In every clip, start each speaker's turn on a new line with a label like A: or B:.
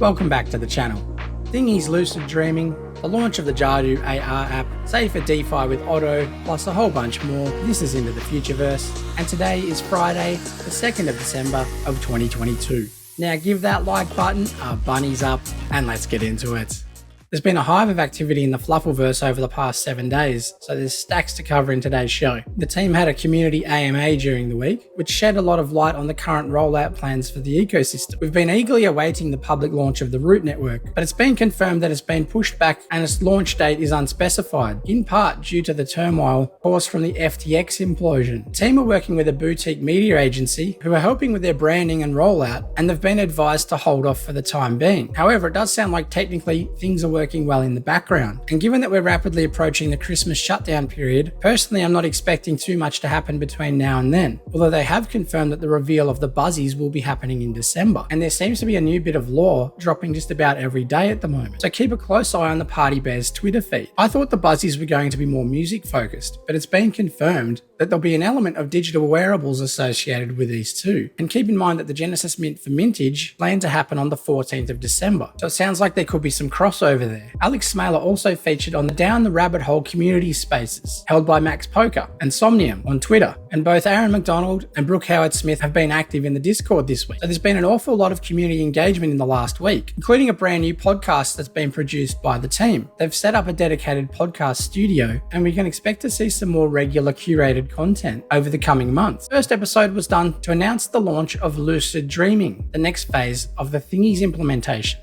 A: Welcome back to the channel. Thingies Lucid Dreaming, the launch of the Jadu AR app, safer DeFi with Otto, plus a whole bunch more. This is Into the Futureverse, and today is Friday, the 2nd of December of 2022. Now give that like button a bunnies up, and let's get into it. There's been a hive of activity in the Fluffleverse over the past 7 days, so there's stacks to cover in today's show. The team had a community AMA during the week, which shed a lot of light on the current rollout plans for the ecosystem. We've been eagerly awaiting the public launch of the Root network, but it's been confirmed that it's been pushed back and its launch date is unspecified, in part due to the turmoil caused from the FTX implosion. The team are working with a boutique media agency who are helping with their branding and rollout, and they've been advised to hold off for the time being. However, it does sound like technically things are working well in the background. And given that we're rapidly approaching the Christmas shutdown period, personally I'm not expecting too much to happen between now and then, although they have confirmed that the reveal of the Buzzies will be happening in December. And there seems to be a new bit of lore dropping just about every day at the moment, so keep a close eye on the Party Bears Twitter feed. I thought the Buzzies were going to be more music focused, but it's been confirmed that there'll be an element of digital wearables associated with these too. And keep in mind that the Genesis Mint for Mintage planned to happen on the 14th of December, so it sounds like there could be some crossover there. Alex Smaler also featured on the Down the Rabbit Hole community spaces held by Max Poker and Somnium on Twitter, and both Aaron McDonald and Brooke Howard-Smith have been active in the Discord this week. So there's been an awful lot of community engagement in the last week, including a brand new podcast that's been produced by the team. They've set up a dedicated podcast studio, and we can expect to see some more regular curated content over the coming months. First episode was done to announce the launch of Lucid Dreaming, the next phase of the Thingies implementation.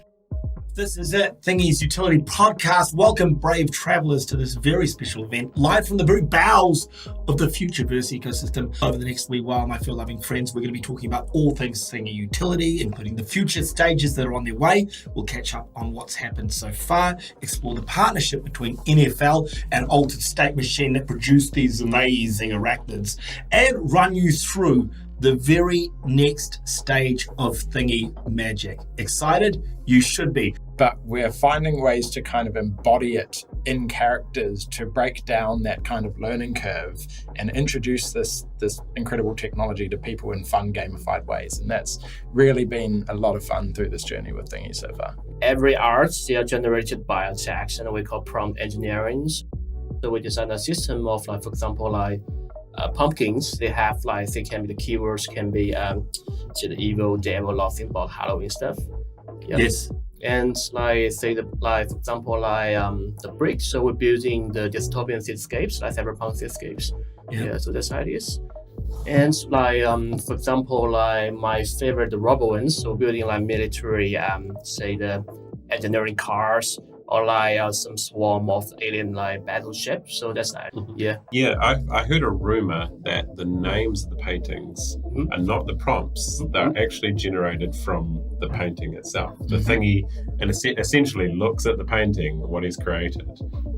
B: This is it, Thingies Utility Podcast. Welcome, brave travelers, to this very special event, live from the very bowels of the Futureverse ecosystem. Over the next wee while, my fur-loving friends, we're going to be talking about all things Thingy Utility, including the future stages that are on their way. We'll catch up on what's happened so far, explore the partnership between NFL and Altered State Machine that produced these amazing arachnids, and run you through the very next stage of Thingy magic. Excited? You should be.
C: But we're finding ways to kind of embody it in characters to break down that kind of learning curve and introduce this incredible technology to people in fun, gamified ways. And that's really been a lot of fun through this journey with Thingy so far.
D: Every art, they are generated by a text, and we call prompt engineering. So we design a system of, for example, pumpkins. They can be the keywords, can be the evil, devil, nothing about Halloween stuff. Yep.
B: Yes.
D: And for example, the bricks. So we're building the dystopian cityscapes, like cyberpunk cityscapes. Yeah. So that's ideas. And for example, my favorite, the robot ones. So building military, the engineering cars, or some swarm of alien battleships. So that's nice.
E: Mm-hmm. Yeah, I heard a rumor that the names of the paintings are not the prompts. They're actually generated from the painting itself. The thingy and essentially looks at the painting, what he's created,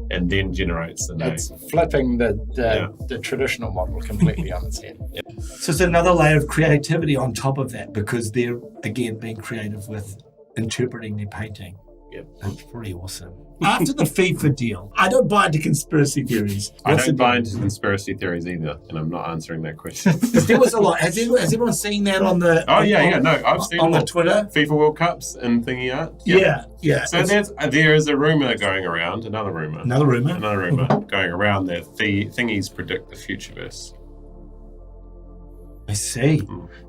E: and then generates the name.
C: It's flipping the traditional model completely on its head.
E: Yeah.
B: So it's another layer of creativity on top of that, because they're, again, being creative with interpreting their painting.
D: Yep.
B: That's pretty awesome. After the FIFA deal, I don't buy into conspiracy theories.
E: I don't buy into conspiracy theories either, and I'm not answering that question.
B: There was a lot. Has everyone seen that on the?
E: I've seen
B: on the Twitter
E: FIFA World Cups and Thingy art.
B: Yeah.
E: So there is a rumor going around, another rumor going around that Thingies predict the Futureverse.
B: I see.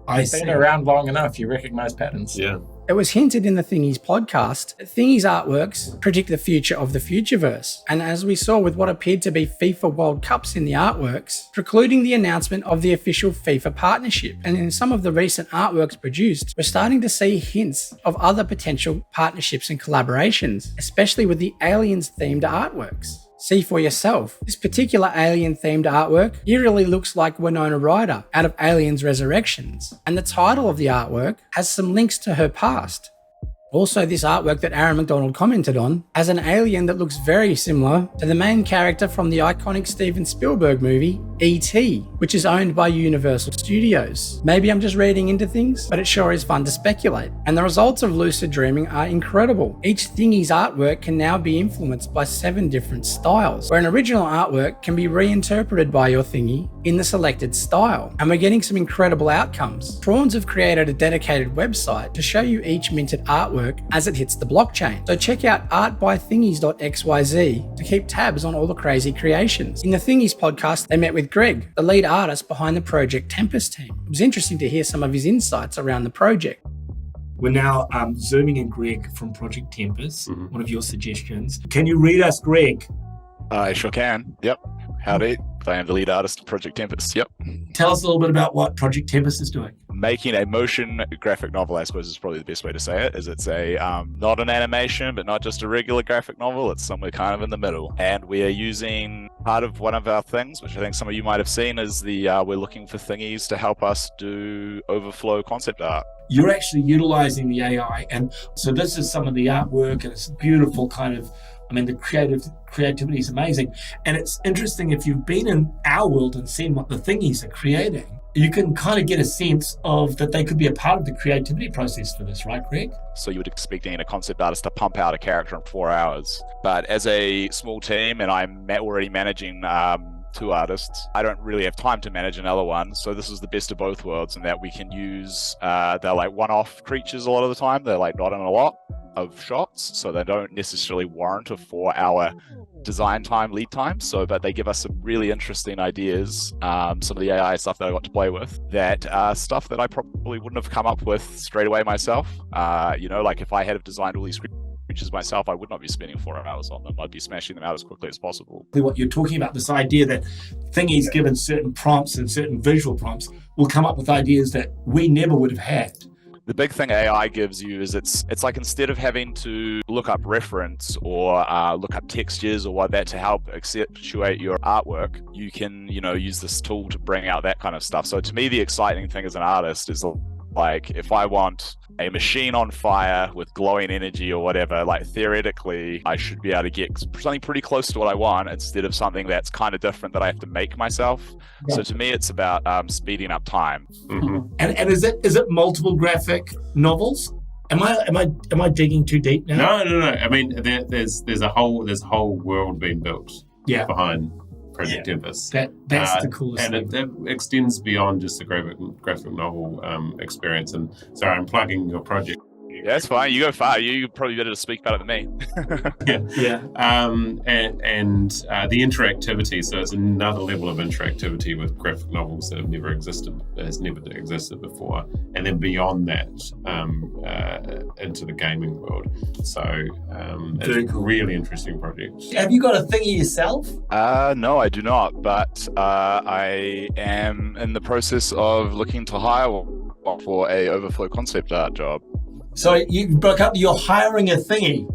C: It's been around long enough. You recognize patterns.
E: Yeah.
A: It was hinted in the Thingies podcast that Thingies artworks predict the future of the Futureverse, and as we saw with what appeared to be FIFA World Cups in the artworks, precluding the announcement of the official FIFA partnership. And in some of the recent artworks produced, we're starting to see hints of other potential partnerships and collaborations, especially with the aliens-themed artworks. See for yourself. This particular alien-themed artwork eerily looks like Winona Ryder out of Aliens Resurrections, and the title of the artwork has some links to her past. Also, this artwork that Aaron McDonald commented on has an alien that looks very similar to the main character from the iconic Steven Spielberg movie, E.T., which is owned by Universal Studios. Maybe I'm just reading into things, but it sure is fun to speculate. And the results of Lucid Dreaming are incredible. Each Thingies artwork can now be influenced by 7 different styles, where an original artwork can be reinterpreted by your Thingy in the selected style. And we're getting some incredible outcomes. Prawns have created a dedicated website to show you each minted artwork as it hits the blockchain. So check out artbythingies.xyz to keep tabs on all the crazy creations. In the Thingies podcast, they met with Greg, the lead artist behind the Project Tempest team. It was interesting to hear some of his insights around the project.
B: We're now zooming in Greg from Project Tempest, one of your suggestions. Can you read us, Greg?
F: I sure can. Yep. Howdy. I am the lead artist of Project Tempest. Yep.
B: Tell us a little bit about what Project Tempest is doing.
F: Making a motion graphic novel, I suppose, is probably the best way to say it. Is it's a not an animation, but not just a regular graphic novel. It's somewhere kind of in the middle. And we are using part of one of our things, which I think some of you might have seen, is we're looking for thingies to help us do overflow concept art.
B: You're actually utilizing the AI, and so this is some of the artwork, and it's beautiful kind of. I mean, the creativity is amazing. And it's interesting, if you've been in our world and seen what the thingies are creating, you can kind of get a sense of that they could be a part of the creativity process for this, right, Greg?
F: So you would expect a concept artist to pump out a character in 4 hours. But as a small team, and I'm already managing 2 artists, I don't really have time to manage another one. So this is the best of both worlds in that we can use, they're like one-off creatures a lot of the time. They're like not in a lot of shots, so they don't necessarily warrant a 4-hour design time, lead time. So, but they give us some really interesting ideas, some of the AI stuff that I got to play with, that stuff that I probably wouldn't have come up with straight away myself. Like if I had designed all these creatures myself, I would not be spending 4 hours on them. I'd be smashing them out as quickly as possible.
B: What you're talking about, this idea that thingies given certain prompts and certain visual prompts will come up with ideas that we never would have had.
F: The big thing AI gives you is it's like, instead of having to look up reference or look up textures or what that to help accentuate your artwork, you can, use this tool to bring out that kind of stuff. So to me, the exciting thing as an artist is like, if I want a machine on fire with glowing energy or whatever, like theoretically, I should be able to get something pretty close to what I want instead of something that's kind of different that I have to make myself. Yeah. So to me, it's about speeding up time.
B: Mm-hmm. And is it multiple graphic novels? Am I digging too deep now?
E: No. I mean, there's a whole world being built behind Project Tempest.
B: That's the coolest
E: thing. And it extends beyond just the graphic novel experience. And sorry, I'm plugging your project.
F: Yeah, that's fine. You go far. You probably better to speak better than me.
E: Yeah. And the interactivity. So it's another level of interactivity with graphic novels that has never existed before. And then beyond that, into the gaming world. So it's a really interesting project.
B: Have you got a thingy yourself?
F: No, I do not. But I am in the process of looking to hire for a overflow concept art job.
B: So you broke up, you're hiring a thingy?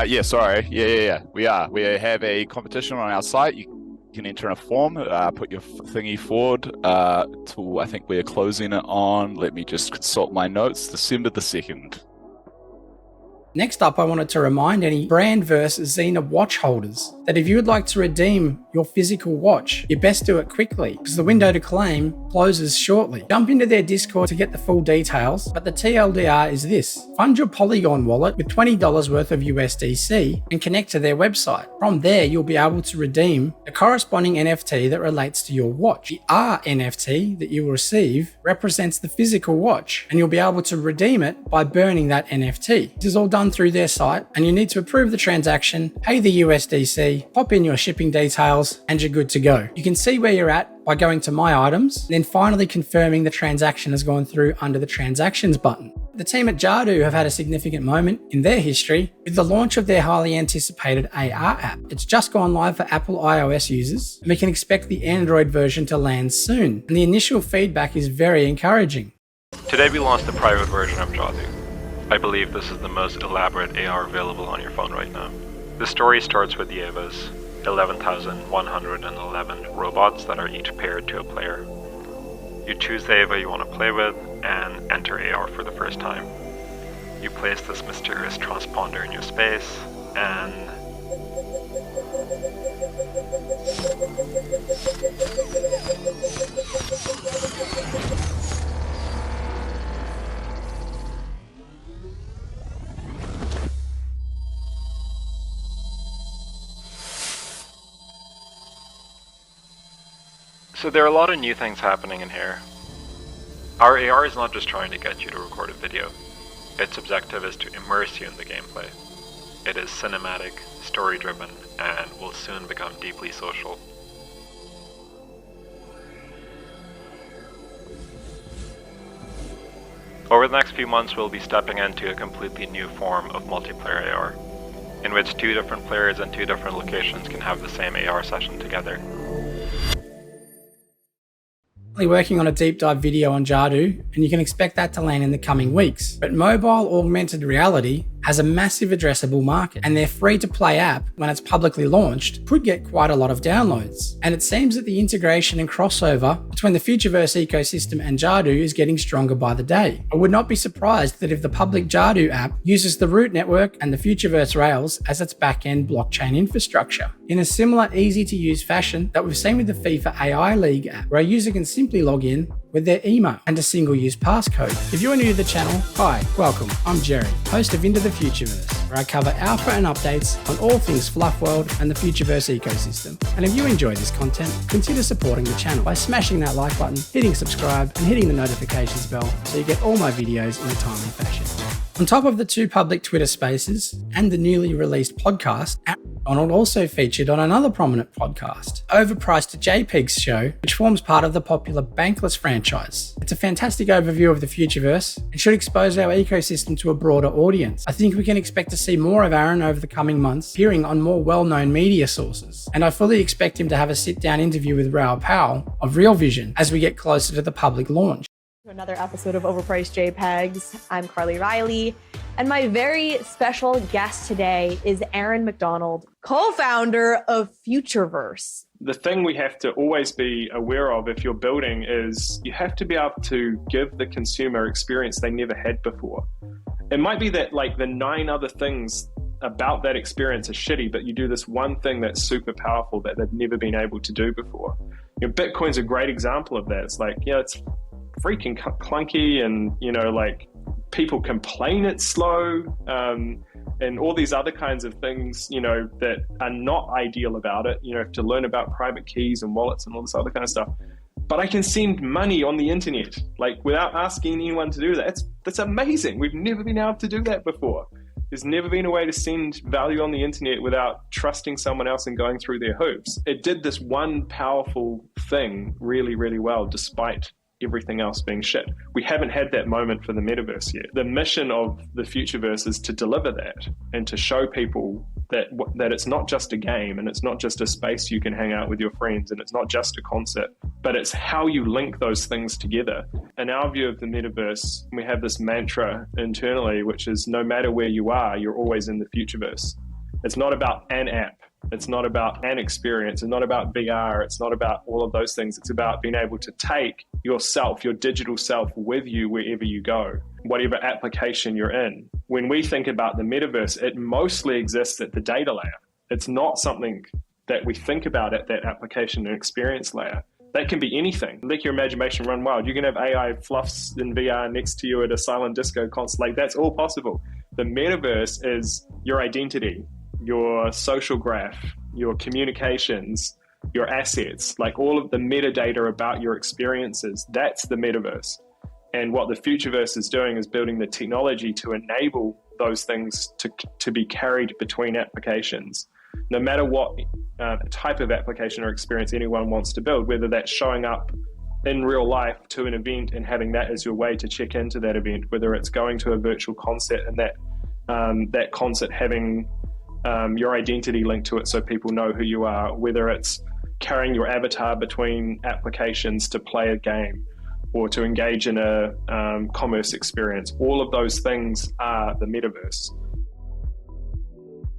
F: Yeah, sorry. Yeah. We are. We have a competition on our site. You can enter in a form, put your thingy forward to, I think we're closing it on, let me just consult my notes, December the 2nd.
A: Next up, I wanted to remind any Brandverse Xena watch holders that if you would like to redeem your physical watch, you best do it quickly because the window to claim closes shortly. Jump into their Discord to get the full details, but the TLDR is this. Fund your Polygon wallet with $20 worth of USDC and connect to their website. From there, you'll be able to redeem the corresponding NFT that relates to your watch. The R NFT that you will receive represents the physical watch, and you'll be able to redeem it by burning that NFT. This is all done through their site, and you need to approve the transaction, pay the USDC, pop in your shipping details, and you're good to go. You can see where you're at by going to My Items, then finally confirming the transaction has gone through under the Transactions button. The team at Jadu have had a significant moment in their history with the launch of their highly anticipated AR app. It's just gone live for Apple iOS users, and we can expect the Android version to land soon, and the initial feedback is very encouraging.
G: Today we launched the private version of Jadu. I believe this is the most elaborate AR available on your phone right now. The story starts with the Evas, 11,111 robots that are each paired to a player. You choose the Eva you want to play with and enter AR for the first time. You place this mysterious transponder in your space and So there are a lot of new things happening in here. Our AR is not just trying to get you to record a video. Its objective is to immerse you in the gameplay. It is cinematic, story-driven, and will soon become deeply social. Over the next few months, we'll be stepping into a completely new form of multiplayer AR, in which 2 different players in 2 different locations can have the same AR session together.
A: Working on a deep dive video on Jadu, and you can expect that to land in the coming weeks. But mobile augmented reality has a massive addressable market, and their free-to-play app, when it's publicly launched, could get quite a lot of downloads. And it seems that the integration and crossover between the Futureverse ecosystem and Jadu is getting stronger by the day. I would not be surprised that if the public Jadu app uses the root network and the Futureverse Rails as its back-end blockchain infrastructure, in a similar easy-to-use fashion that we've seen with the FIFA AI League app, where a user can simply log in with their email and a single-use passcode. If you are new to the channel, hi, welcome. I'm Jerry, host of Into the Futureverse, where I cover alpha and updates on all things Fluff World and the Futureverse ecosystem. And if you enjoy this content, consider supporting the channel by smashing that like button, hitting subscribe, and hitting the notifications bell so you get all my videos in a timely fashion. On top of the 2 public Twitter spaces and the newly released podcast, Donald also featured on another prominent podcast, Overpriced JPEG's show, which forms part of the popular Bankless franchise. It's a fantastic overview of the Futureverse and should expose our ecosystem to a broader audience. I think we can expect to see more of Aaron over the coming months, appearing on more well-known media sources. And I fully expect him to have a sit-down interview with Raoul Powell of Real Vision as we get closer to the public launch.
H: Another episode of Overpriced JPEGs. I'm Carly Riley, and my very special guest today is Aaron McDonald, co-founder of Futureverse.
I: The thing we have to always be aware of if you're building is you have to be able to give the consumer experience they never had before. It might be that like the 9 other things about that experience are shitty, but you do this one thing that's super powerful that they've never been able to do before. You know, Bitcoin's a great example of that. It's like, it's freaking clunky, and like people complain it's slow, and all these other kinds of things that are not ideal about it. You have to learn about private keys and wallets and all this other kind of stuff. But I can send money on the internet like without asking anyone to do that. That's amazing. We've never been able to do that before. There's never been a way to send value on the internet without trusting someone else and going through their hoops. It did this one powerful thing really, really well, despite everything else being shit. We haven't had that moment for the metaverse yet. The mission of the Futureverse is to deliver that and to show people that it's not just a game, and it's not just a space you can hang out with your friends, and it's not just a concert, but it's how you link those things together. In our view of the metaverse, we have this mantra internally, which is no matter where you are, you're always in the Futureverse. It's not about an app. It's not about an experience. It's not about VR. It's not about all of those things. It's about being able to take yourself, your digital self, with you wherever you go, whatever application you're in. When we think about the metaverse, it mostly exists at the data layer. It's not something that we think about at that application and experience layer. That can be anything. Let your imagination run wild. You can have AI fluffs in VR next to you at a silent disco concert. Like, that's all possible. The metaverse is your identity, your social graph, your communications, your assets, like all of the metadata about your experiences. That's the metaverse. And what the Futureverse is doing is building the technology to enable those things to be carried between applications. No matter what type of application or experience anyone wants to build, whether that's showing up in real life to an event and having that as your way to check into that event, whether it's going to a virtual concert and that concert having your identity linked to it so people know who you are, whether it's carrying your avatar between applications to play a game or to engage in a commerce experience. All of those things are the metaverse.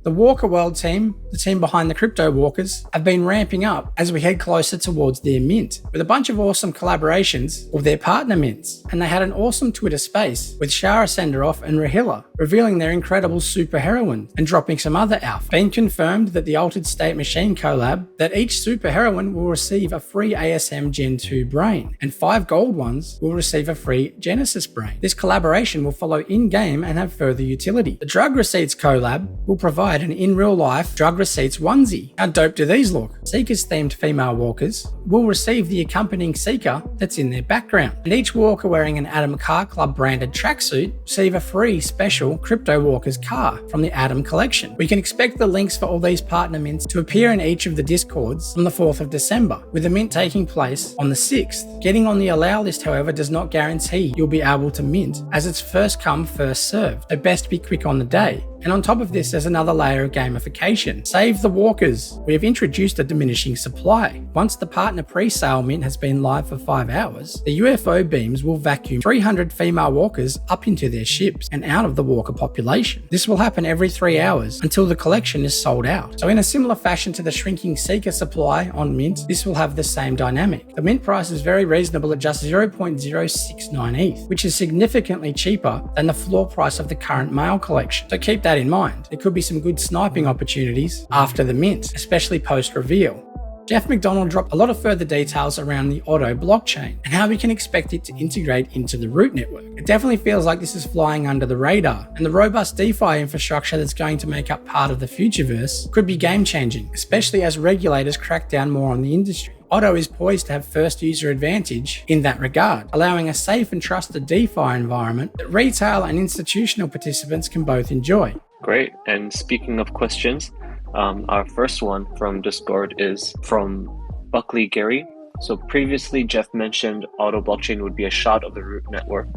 A: The Walker World team, the team behind the Crypto Walkers, have been ramping up as we head closer towards their mint, with a bunch of awesome collaborations with their partner mints. And they had an awesome Twitter space with Shara Senderoff and Rahila, revealing their incredible superheroine and dropping some other alpha. Been confirmed that the Altered State Machine collab, that each superheroine will receive a free ASM Gen 2 brain, and 5 gold ones will receive a free Genesis brain. This collaboration will follow in-game and have further utility. The Drug Receipts collab will provide displayed an in real life drug receipts onesie. How dope do these look? Seekers themed female walkers will receive the accompanying Seeker that's in their background. And each walker wearing an Atom Car Club branded tracksuit receive a free special Crypto Walkers car from the Atom collection. We can expect the links for all these partner mints to appear in each of the Discords on the 4th of December, with the mint taking place on the 6th. Getting on the allow list, however, does not guarantee you'll be able to mint, as it's first come, first served, so best be quick on the day. And on top of this, there's another layer of gamification. Save the walkers. We have introduced a diminishing supply. Once the partner pre-sale mint has been live for 5 hours, the UFO beams will vacuum 300 female walkers up into their ships and out of the walker population. This will happen every 3 hours until the collection is sold out. So in a similar fashion to the shrinking Seeker supply on mint, this will have the same dynamic. The mint price is very reasonable at just 0.069 ETH, which is significantly cheaper than the floor price of the current male collection. So keep that in mind. There could be some good sniping opportunities after the mint, especially post-reveal. Jeff McDonald dropped a lot of further details around the Otto blockchain and how we can expect it to integrate into the root network. It definitely feels like this is flying under the radar, and the robust DeFi infrastructure that's going to make up part of the Futureverse could be game-changing, especially as regulators crack down more on the industry. Otto is poised to have first user advantage in that regard, allowing a safe and trusted DeFi environment that retail and institutional participants can both enjoy.
J: Great. And speaking of questions, our first one from Discord is from Buckley Gary. So previously, Jeff mentioned Otto blockchain would be a shard of the root network.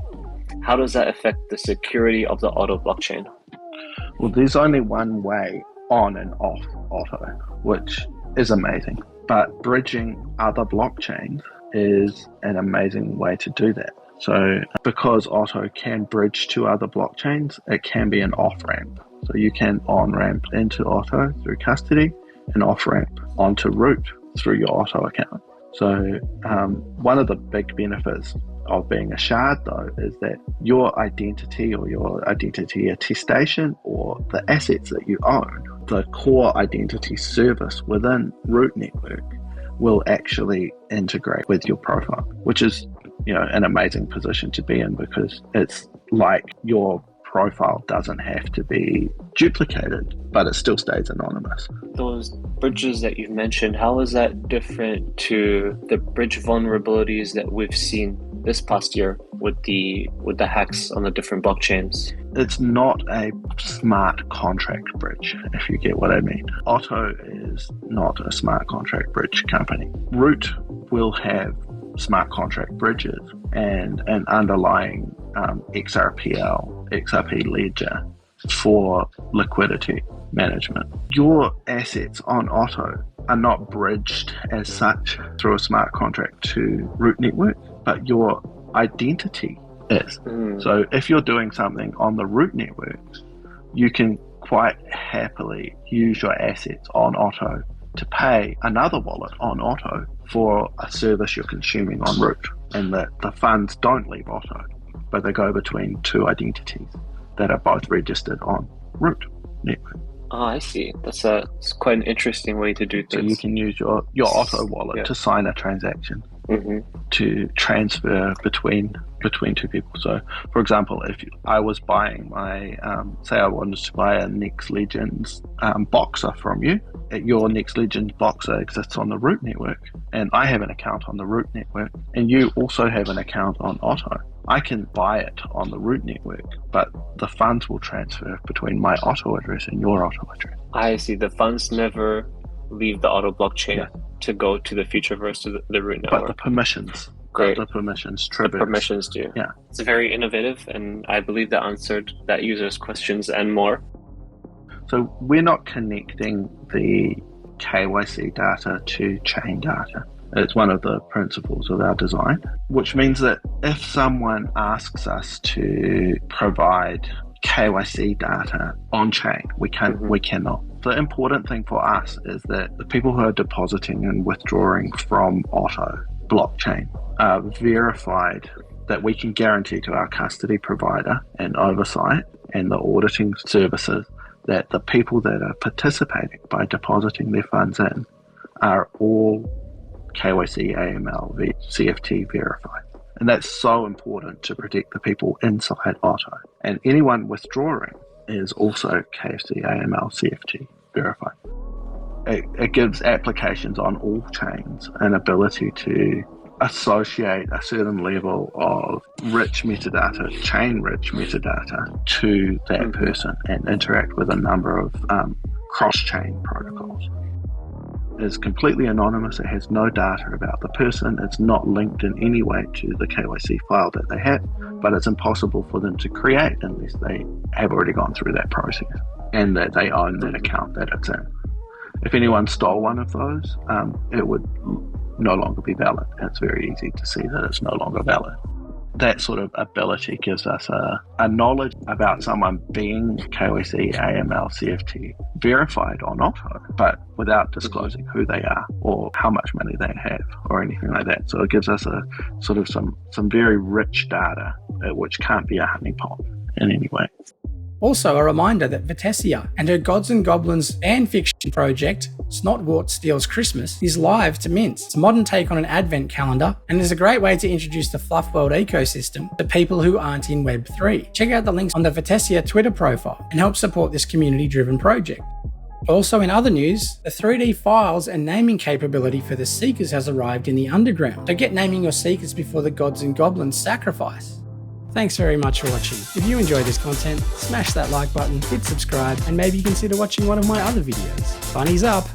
J: How does that affect the security of the Otto blockchain?
K: Well, there's only one way on and off Otto, which is amazing. But bridging other blockchains is an amazing way to do that. So because Otto can bridge to other blockchains, it can be an off-ramp. So you can on-ramp into Otto through custody and off-ramp onto root through your Otto account. So one of the big benefits of being a shard, though, is that your identity or your identity attestation or the assets that you own, the core identity service within root network will actually integrate with your profile, which is, an amazing position to be in, because it's like your profile doesn't have to be duplicated, but it still stays anonymous.
J: Those bridges that you've mentioned, how is that different to the bridge vulnerabilities that we've seen this past year with the hacks on the different blockchains?
K: It's not a smart contract bridge, if you get what I mean. Otto is not a smart contract bridge company. Root will have smart contract bridges and an underlying XRP ledger for liquidity management. Your assets on Otto are not bridged as such through a smart contract to root network, but your identity is. So if you're doing something on the root network, you can quite happily use your assets on Otto to pay another wallet on Otto for a service you're consuming on root, and that the funds don't leave Otto, but they go between two identities that are both registered on root network.
J: Oh, I see. It's quite an interesting way to do things.
K: So you can use your Otto wallet to sign a transaction to transfer between two people. So, for example, if I was buying my, say I wanted to buy a Next Legends boxer from you, your Next Legends boxer exists on the root network, and I have an account on the root network, and you also have an account on Otto. I can buy it on the root network, but the funds will transfer between my Otto address and your Otto address.
J: I see. The funds never leave the Otto blockchain to go to the Futureverse, to the root network.
K: But the permissions.
J: Great.
K: The permissions trigger.
J: The permissions do.
K: Yeah.
J: It's very innovative, and I believe that answered that user's questions and more.
K: So we're not connecting the KYC data to chain data. It's one of the principles of our design, which means that if someone asks us to provide KYC data on chain, we cannot. The important thing for us is that the people who are depositing and withdrawing from Otto blockchain are verified, that we can guarantee to our custody provider and oversight and the auditing services that the people that are participating by depositing their funds in are all KYC, AML, CFT verified. And that's so important to protect the people inside Otto. And anyone withdrawing is also KFC AML CFT verified. It gives applications on all chains an ability to associate a certain level of rich metadata, chain-rich metadata, to that person and interact with a number of cross-chain protocols. It's completely anonymous. It has no data about the person. It's not linked in any way to the KYC file that they have, but it's impossible for them to create unless they have already gone through that process and that they own that account that it's in. If anyone stole one of those, it would no longer be valid. It's very easy to see that it's no longer valid. That sort of ability gives us a knowledge about someone being KYC, AML, CFT verified on Otto, but without disclosing who they are or how much money they have or anything like that. So it gives us a sort of some very rich data, which can't be a honeypot in any way.
A: Also, a reminder that Vitesia and her Gods and Goblins fan fiction project, Snotwort Steals Christmas, is live to mint. It's a modern take on an advent calendar and is a great way to introduce the Fluff World ecosystem to people who aren't in Web3. Check out the links on the Vitesia Twitter profile and help support this community-driven project. Also in other news, the 3D files and naming capability for the Seekers has arrived in the underground, so get naming your Seekers before the Gods and Goblins sacrifice. Thanks very much for watching. If you enjoy this content, smash that like button, hit subscribe, and maybe consider watching one of my other videos. Bunnies up!